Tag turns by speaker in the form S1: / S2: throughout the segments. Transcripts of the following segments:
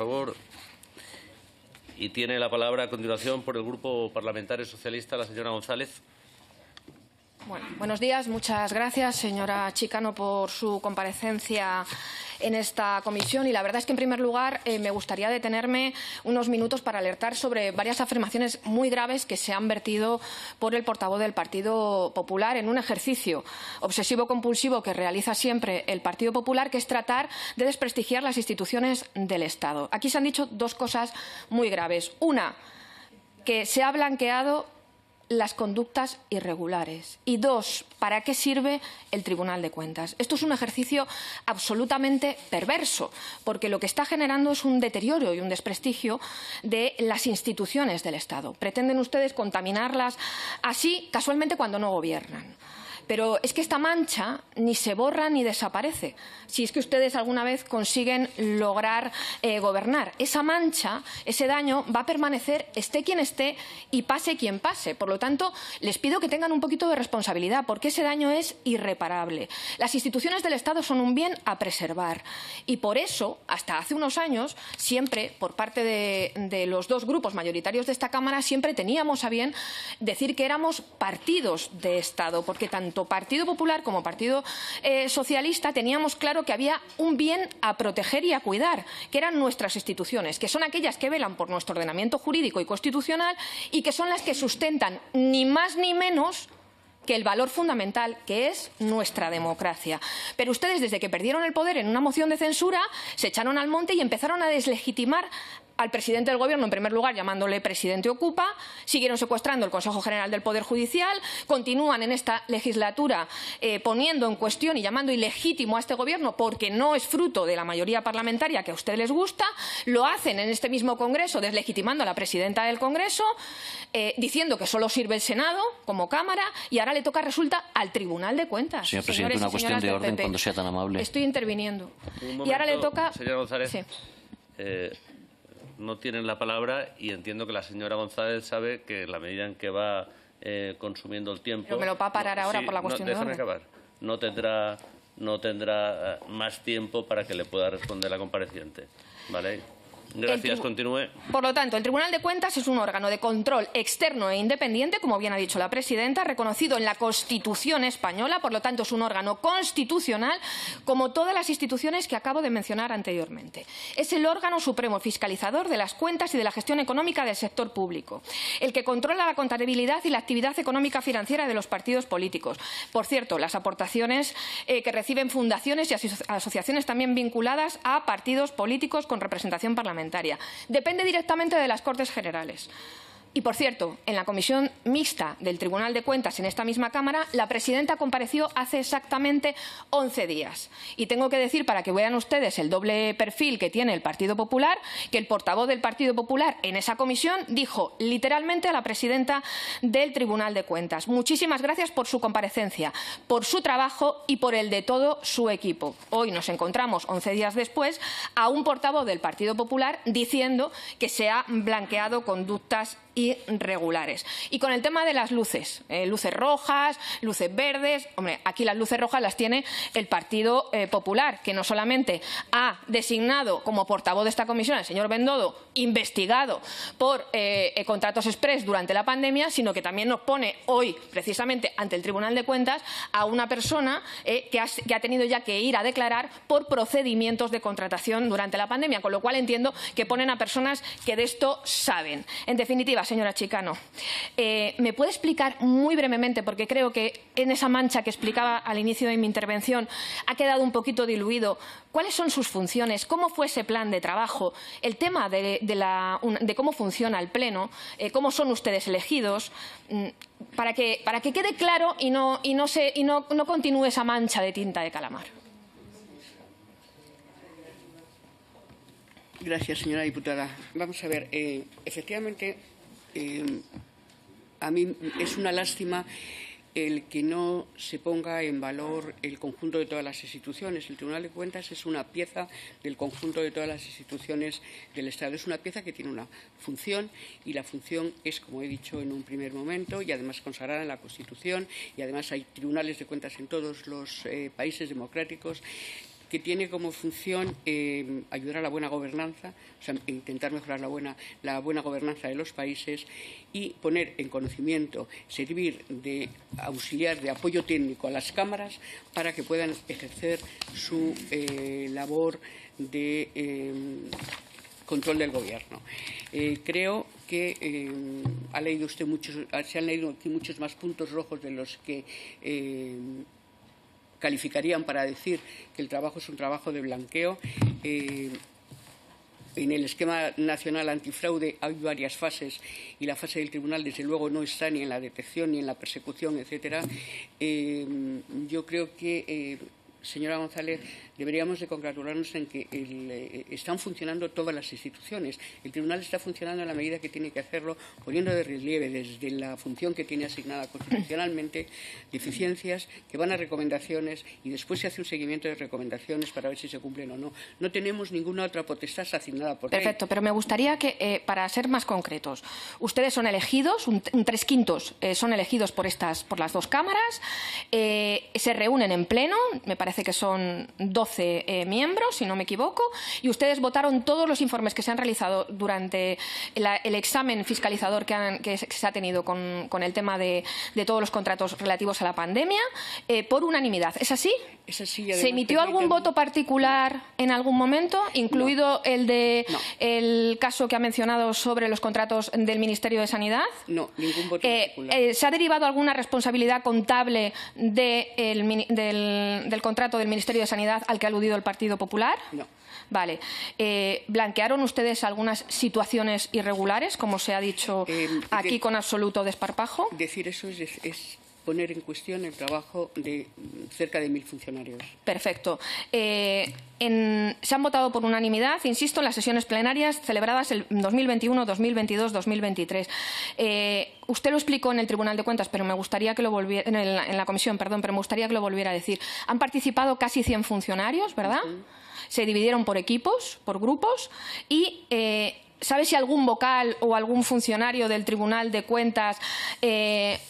S1: favor. Y tiene la palabra a continuación por el Grupo Parlamentario Socialista la señora González.
S2: Bueno, buenos días. Muchas gracias, señora Chicano, por su comparecencia en esta comisión. Y la verdad es que, en primer lugar, me gustaría detenerme unos minutos para alertar sobre varias afirmaciones muy graves que se han vertido por el portavoz del Partido Popular en un ejercicio obsesivo-compulsivo que realiza siempre el Partido Popular, que es tratar de desprestigiar las instituciones del Estado. Aquí se han dicho dos cosas muy graves. Una, que se ha blanqueado las conductas irregulares. Y dos, ¿para qué sirve el Tribunal de Cuentas? Esto es un ejercicio absolutamente perverso, porque lo que está generando es un deterioro y un desprestigio de las instituciones del Estado. Pretenden ustedes contaminarlas así, casualmente, cuando no gobiernan. Pero es que esta mancha ni se borra ni desaparece, si es que ustedes alguna vez consiguen lograr gobernar. Esa mancha, ese daño, va a permanecer, esté quien esté y pase quien pase. Por lo tanto, les pido que tengan un poquito de responsabilidad, porque ese daño es irreparable. Las instituciones del Estado son un bien a preservar. Y por eso, hasta hace unos años, siempre, por parte de los dos grupos mayoritarios de esta Cámara, siempre teníamos a bien decir que éramos partidos de Estado, porque tanto Partido Popular como Partido Socialista teníamos claro que había un bien a proteger y a cuidar, que eran nuestras instituciones, que son aquellas que velan por nuestro ordenamiento jurídico y constitucional y que son las que sustentan ni más ni menos que el valor fundamental, que es nuestra democracia. Pero ustedes, desde que perdieron el poder en una moción de censura, se echaron al monte y empezaron a deslegitimar al presidente del Gobierno, en primer lugar, llamándole presidente ocupa, siguieron secuestrando el Consejo General del Poder Judicial, continúan en esta legislatura poniendo en cuestión y llamando ilegítimo a este Gobierno porque no es fruto de la mayoría parlamentaria que a ustedes les gusta, lo hacen en este mismo Congreso deslegitimando a la presidenta del Congreso, diciendo que solo sirve el Senado como Cámara y ahora le toca, resulta, al Tribunal de Cuentas.
S3: Señor presidente, una cuestión de orden, cuando sea tan amable.
S2: Estoy interviniendo.
S1: Un momento,
S2: y ahora le toca...
S1: Señora González.
S2: Sí.
S1: No tienen la palabra y entiendo que la señora González sabe que en la medida en que va consumiendo el tiempo...
S2: Pero me lo va a parar ahora
S1: sí,
S2: por la cuestión de orden.
S1: Déjame acabar. No tendrá más tiempo para que le pueda responder la compareciente. ¿Vale? Gracias, continúe.
S2: Por lo tanto, el Tribunal de Cuentas es un órgano de control externo e independiente, como bien ha dicho la presidenta, reconocido en la Constitución española, por lo tanto es un órgano constitucional, como todas las instituciones que acabo de mencionar anteriormente. Es el órgano supremo fiscalizador de las cuentas y de la gestión económica del sector público, el que controla la contabilidad y la actividad económica financiera de los partidos políticos. Por cierto, las aportaciones que reciben fundaciones y asociaciones también vinculadas a partidos políticos con representación parlamentaria. Depende directamente de las Cortes Generales. Y, por cierto, en la comisión mixta del Tribunal de Cuentas en esta misma Cámara, la presidenta compareció hace exactamente 11 días. Y tengo que decir, para que vean ustedes el doble perfil que tiene el Partido Popular, que el portavoz del Partido Popular en esa comisión dijo literalmente a la presidenta del Tribunal de Cuentas: muchísimas gracias por su comparecencia, por su trabajo y por el de todo su equipo. Hoy nos encontramos, 11 días después, a un portavoz del Partido Popular diciendo que se ha blanqueado conductas irregulares. Y con el tema de las luces, luces rojas, luces verdes, hombre, aquí las luces rojas las tiene el Partido Popular, que no solamente ha designado como portavoz de esta comisión al señor Bendodo, investigado por contratos exprés durante la pandemia, sino que también nos pone hoy, precisamente, ante el Tribunal de Cuentas a una persona que ha tenido ya que ir a declarar por procedimientos de contratación durante la pandemia, con lo cual entiendo que ponen a personas que de esto saben. En definitiva, señora Chicano, ¿me puede explicar muy brevemente, porque creo que en esa mancha que explicaba al inicio de mi intervención ha quedado un poquito diluido, cuáles son sus funciones, cómo fue ese plan de trabajo, el tema de cómo funciona el Pleno, cómo son ustedes elegidos, para que quede claro y no continúe esa mancha de tinta de calamar?
S4: Gracias, señora diputada. Vamos a ver, efectivamente, a mí es una lástima el que no se ponga en valor el conjunto de todas las instituciones. El Tribunal de Cuentas es una pieza del conjunto de todas las instituciones del Estado. Es una pieza que tiene una función y la función es, como he dicho en un primer momento, y además consagrada en la Constitución, y además hay tribunales de cuentas en todos los países democráticos. que tiene como función ayudar a la buena gobernanza, o sea, intentar mejorar la buena gobernanza de los países y poner en conocimiento, servir de auxiliar, de apoyo técnico a las cámaras para que puedan ejercer su labor de control del Gobierno. Creo que se han leído aquí muchos más puntos rojos de los que calificarían para decir que el trabajo es un trabajo de blanqueo. En el esquema nacional antifraude hay varias fases y la fase del tribunal, desde luego, no está ni en la detección ni en la persecución, etcétera. Yo creo que, señora González, deberíamos de congratularnos en que están funcionando todas las instituciones. El tribunal está funcionando en la medida que tiene que hacerlo, poniendo de relieve desde la función que tiene asignada constitucionalmente deficiencias que van a recomendaciones y después se hace un seguimiento de recomendaciones para ver si se cumplen o no. No tenemos ninguna otra potestad asignada por ley.
S2: Perfecto, pero me gustaría que, para ser más concretos, ustedes son elegidos, un 3/5 son elegidos por las dos cámaras, se reúnen en pleno, me parece que son 12 miembros, si no me equivoco, y ustedes votaron todos los informes que se han realizado durante el examen fiscalizador que se ha tenido con el tema de todos los contratos relativos a la pandemia por unanimidad. ¿Es así?
S4: Es así.
S2: ¿Se emitió algún voto particular en algún momento, incluido el caso que ha mencionado sobre los contratos del Ministerio de Sanidad?
S4: No, ningún voto particular.
S2: ¿Se ha derivado alguna responsabilidad contable del contrato del Ministerio de Sanidad al que ha aludido el Partido Popular?
S4: No.
S2: Vale. ¿Blanquearon ustedes algunas situaciones irregulares, como se ha dicho aquí con absoluto desparpajo?
S4: Decir eso es poner en cuestión el trabajo de cerca de 1.000 funcionarios. Perfecto.
S2: Se han votado por unanimidad, insisto, en las sesiones plenarias celebradas el 2021, 2022, 2023. Usted lo explicó en el Tribunal de Cuentas, pero me gustaría que lo volviera, en la comisión, perdón, pero me gustaría que lo volviera a decir. Han participado casi 100 funcionarios, ¿verdad? Se dividieron por equipos, por grupos y ¿sabe si algún vocal o algún funcionario del Tribunal de Cuentas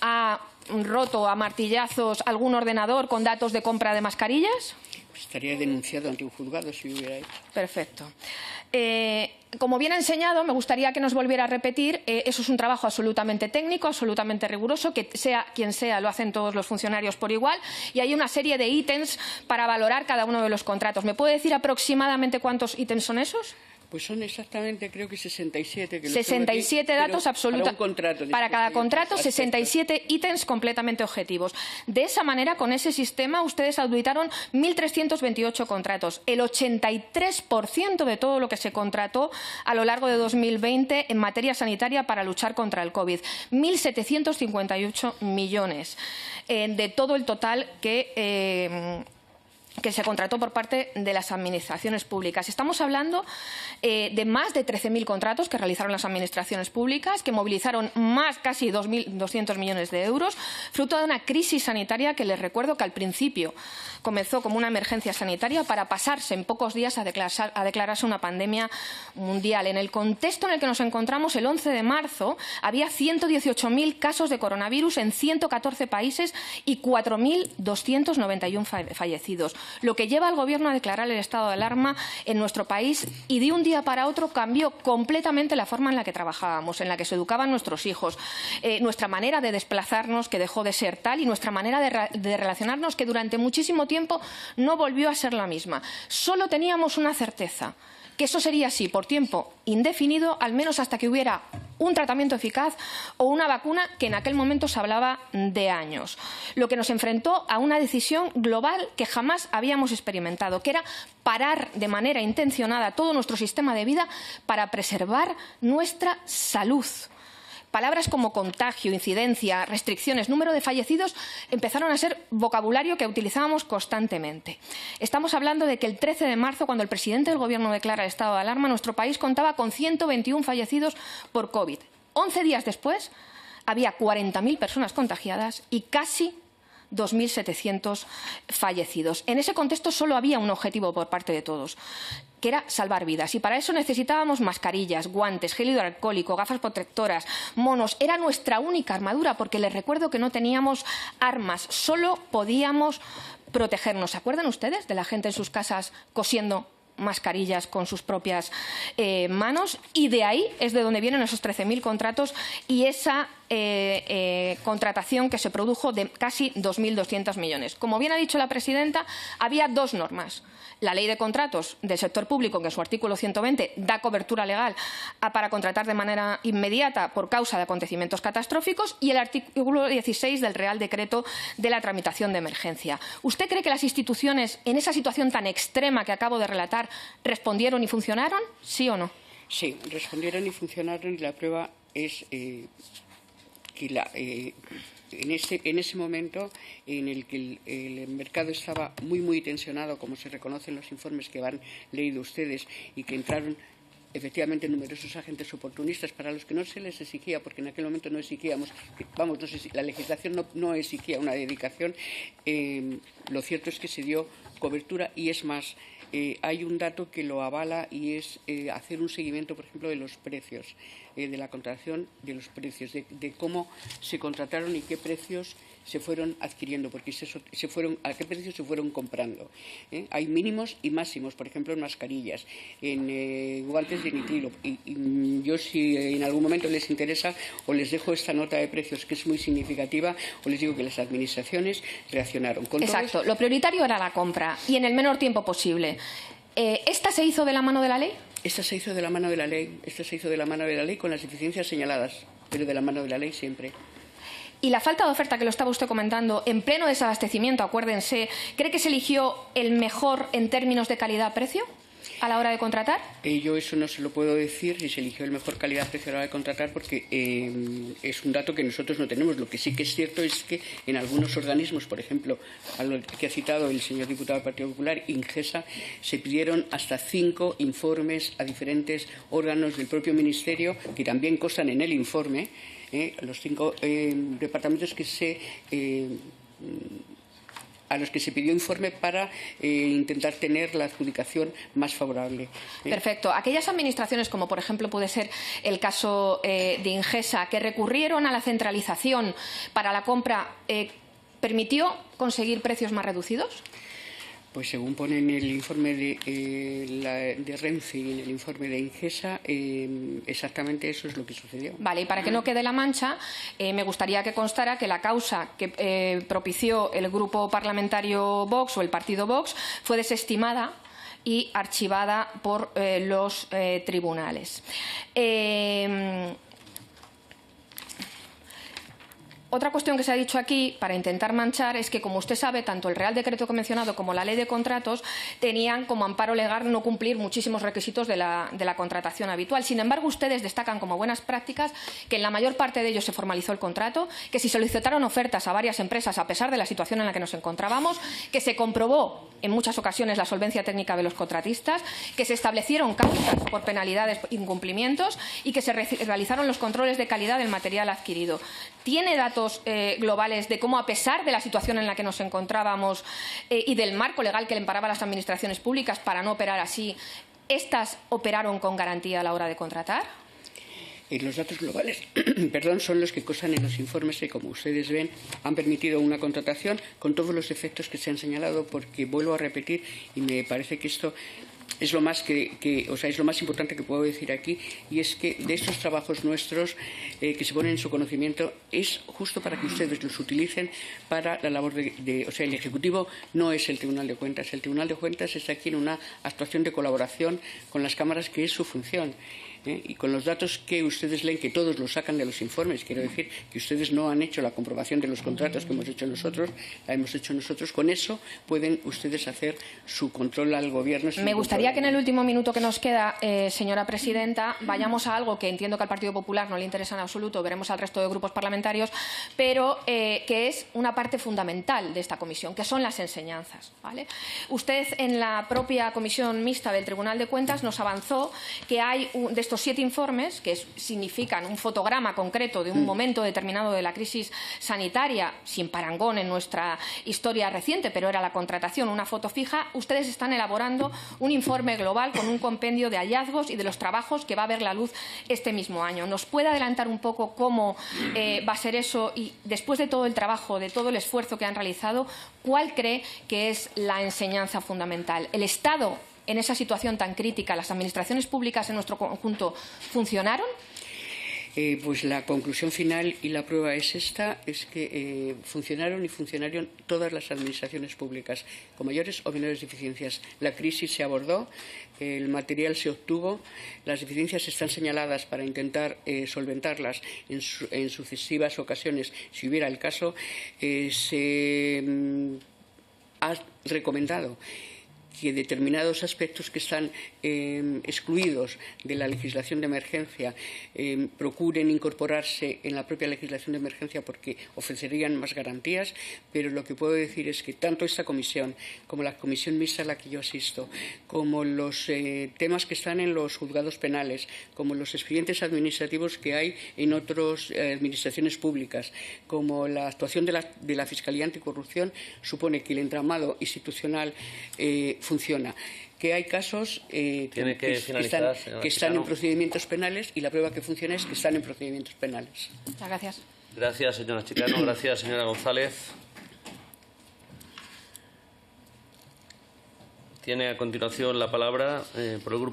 S2: ha roto a martillazos algún ordenador con datos de compra de mascarillas?
S4: Pues estaría denunciado ante un juzgado si hubiera hecho.
S2: Perfecto. Como bien ha enseñado, me gustaría que nos volviera a repetir, eso es un trabajo absolutamente técnico, absolutamente riguroso, que sea quien sea, lo hacen todos los funcionarios por igual, y hay una serie de ítems para valorar cada uno de los contratos. ¿Me puede decir aproximadamente cuántos ítems son esos?
S4: Pues son exactamente, creo que 67.
S2: 67 datos absolutos. Para cada contrato, 67 ítems completamente objetivos. De esa manera, con ese sistema, ustedes auditaron 1.328 contratos. El 83% de todo lo que se contrató a lo largo de 2020 en materia sanitaria para luchar contra el COVID. 1.758 millones de todo el total que se contrató por parte de las administraciones públicas. Estamos hablando de más de 13.000 contratos que realizaron las administraciones públicas, que movilizaron casi 2.200 millones de euros, fruto de una crisis sanitaria que les recuerdo que al principio comenzó como una emergencia sanitaria para pasarse en pocos días a declararse una pandemia mundial. En el contexto en el que nos encontramos, el 11 de marzo había 118.000 casos de coronavirus en 114 países y 4.291 fallecidos, lo que lleva al Gobierno a declarar el estado de alarma en nuestro país, y de un día para otro cambió completamente la forma en la que trabajábamos, en la que se educaban nuestros hijos, nuestra manera de desplazarnos, que dejó de ser tal, y nuestra manera de relacionarnos, que durante muchísimo tiempo no volvió a ser la misma. Solo teníamos una certeza, que eso sería así por tiempo indefinido, al menos hasta que hubiera un tratamiento eficaz o una vacuna, que en aquel momento se hablaba de años. Lo que nos enfrentó a una decisión global que jamás habíamos experimentado, que era parar de manera intencionada todo nuestro sistema de vida para preservar nuestra salud. Palabras como contagio, incidencia, restricciones, número de fallecidos empezaron a ser vocabulario que utilizábamos constantemente. Estamos hablando de que el 13 de marzo, cuando el presidente del Gobierno declara el estado de alarma, nuestro país contaba con 121 fallecidos por COVID. 11 días después había 40.000 personas contagiadas y casi 2.700 fallecidos. En ese contexto solo había un objetivo por parte de todos, que era salvar vidas. Y para eso necesitábamos mascarillas, guantes, gel hidroalcohólico, gafas protectoras, monos. Era nuestra única armadura, porque les recuerdo que no teníamos armas, solo podíamos protegernos. ¿Se acuerdan ustedes de la gente en sus casas cosiendo mascarillas con sus propias manos? Y de ahí es de donde vienen esos 13.000 contratos y esa contratación que se produjo de casi 2.200 millones. Como bien ha dicho la presidenta, había dos normas. La Ley de Contratos del Sector Público, que en su artículo 120 da cobertura legal para contratar de manera inmediata por causa de acontecimientos catastróficos, y el artículo 16 del Real Decreto de la tramitación de emergencia. ¿Usted cree que las instituciones, en esa situación tan extrema que acabo de relatar, respondieron y funcionaron? ¿Sí o no?
S4: Sí, respondieron y funcionaron, y la prueba es que en ese momento en el que el mercado estaba muy tensionado, como se reconoce en los informes que han leído ustedes, y que entraron efectivamente numerosos agentes oportunistas para los que no se les exigía, porque en aquel momento no exigíamos, no sé si la legislación no exigía una dedicación, lo cierto es que se dio cobertura, y es más, hay un dato que lo avala, y es hacer un seguimiento, por ejemplo, de los precios, de la contratación, de los precios, de cómo se contrataron y qué precios se fueron adquiriendo, porque a qué precios se fueron comprando. Hay mínimos y máximos, por ejemplo, en mascarillas, en guantes de nitrilo. Y yo, si en algún momento les interesa, o les dejo esta nota de precios, que es muy significativa, o les digo que las administraciones reaccionaron.
S2: Exacto. Lo prioritario era la compra, y en el menor tiempo posible. ¿Esta se hizo de la mano de la ley?
S4: Esta se hizo de la mano de la ley. Esta se hizo de la mano de la ley, con las deficiencias señaladas, pero de la mano de la ley siempre.
S2: Y la falta de oferta que lo estaba usted comentando, en pleno desabastecimiento, acuérdense, ¿cree que se eligió el mejor en términos de calidad-precio a la hora de contratar?
S4: Yo eso no se lo puedo decir, si se eligió el mejor calidad-precio a la hora de contratar, porque es un dato que nosotros no tenemos. Lo que sí que es cierto es que en algunos organismos, por ejemplo, a lo que ha citado el señor diputado del Partido Popular, Ingesa, se pidieron hasta 5 informes a diferentes órganos del propio Ministerio, que también constan en el informe, los 5 departamentos a los que se pidió informe para intentar tener la adjudicación más favorable.
S2: Perfecto. Aquellas administraciones, como por ejemplo puede ser el caso de Ingesa, que recurrieron a la centralización para la compra, ¿permitió conseguir precios más reducidos?
S4: Pues según pone en el informe de Renfe y en el informe de Ingesa, exactamente eso es lo que sucedió.
S2: Vale, y para que no quede la mancha, me gustaría que constara que la causa que propició el grupo parlamentario Vox o el partido Vox fue desestimada y archivada por los tribunales. Otra cuestión que se ha dicho aquí, para intentar manchar, es que, como usted sabe, tanto el Real Decreto que he mencionado como la Ley de Contratos tenían como amparo legal no cumplir muchísimos requisitos de la contratación habitual. Sin embargo, ustedes destacan como buenas prácticas que en la mayor parte de ellos se formalizó el contrato, que se solicitaron ofertas a varias empresas a pesar de la situación en la que nos encontrábamos, que se comprobó en muchas ocasiones la solvencia técnica de los contratistas, que se establecieron causas por penalidades e incumplimientos y que se realizaron los controles de calidad del material adquirido. ¿Tiene datos globales de cómo, a pesar de la situación en la que nos encontrábamos y del marco legal que le amparaba a las administraciones públicas para no operar así, estas operaron con garantía a la hora de contratar?
S4: Los datos globales son los que constan en los informes que, como ustedes ven, han permitido una contratación con todos los efectos que se han señalado, porque vuelvo a repetir, y me parece que esto es lo más es lo más importante que puedo decir aquí, y es que de estos trabajos nuestros que se ponen en su conocimiento es justo para que ustedes los utilicen para la labor el Ejecutivo no es el Tribunal de Cuentas. El Tribunal de Cuentas está aquí en una actuación de colaboración con las cámaras, que es su función. Y con los datos que ustedes leen, que todos los sacan de los informes, quiero decir que ustedes no han hecho la comprobación de los contratos que hemos hecho nosotros, la hemos hecho nosotros. Con eso pueden ustedes hacer su control al Gobierno.
S2: Me gustaría que en el último minuto que nos queda, señora presidenta, vayamos a algo que entiendo que al Partido Popular no le interesa en absoluto, veremos al resto de grupos parlamentarios, pero que es una parte fundamental de esta comisión, que son las enseñanzas, ¿vale? Usted, en la propia comisión mixta del Tribunal de Cuentas, nos avanzó que hay de estos 7 informes, que significan un fotograma concreto de un momento determinado de la crisis sanitaria, sin parangón en nuestra historia reciente, pero era la contratación, una foto fija, ustedes están elaborando un informe global con un compendio de hallazgos y de los trabajos que va a ver la luz este mismo año. ¿Nos puede adelantar un poco cómo va a ser eso y, después de todo el trabajo, de todo el esfuerzo que han realizado, cuál cree que es la enseñanza fundamental? ¿El Estado, en esa situación tan crítica, las administraciones públicas en nuestro conjunto funcionaron?
S4: Pues la conclusión final y la prueba es esta, es que funcionaron y funcionaron todas las administraciones públicas, con mayores o menores deficiencias. La crisis se abordó, el material se obtuvo, las deficiencias están señaladas para intentar solventarlas en sucesivas ocasiones, si hubiera el caso. Se ha recomendado que determinados aspectos que están excluidos de la legislación de emergencia procuren incorporarse en la propia legislación de emergencia porque ofrecerían más garantías, pero lo que puedo decir es que tanto esta comisión como la comisión mixta a la que yo asisto, como los temas que están en los juzgados penales, como los expedientes administrativos que hay en otras administraciones públicas, como la actuación de la Fiscalía Anticorrupción, supone que el entramado institucional funciona. Que hay casos que están en procedimientos penales y la prueba que funciona es que están en procedimientos penales.
S2: Muchas gracias.
S1: Gracias, señora Chicano. Gracias, señora González. Tiene a continuación la palabra por el Grupo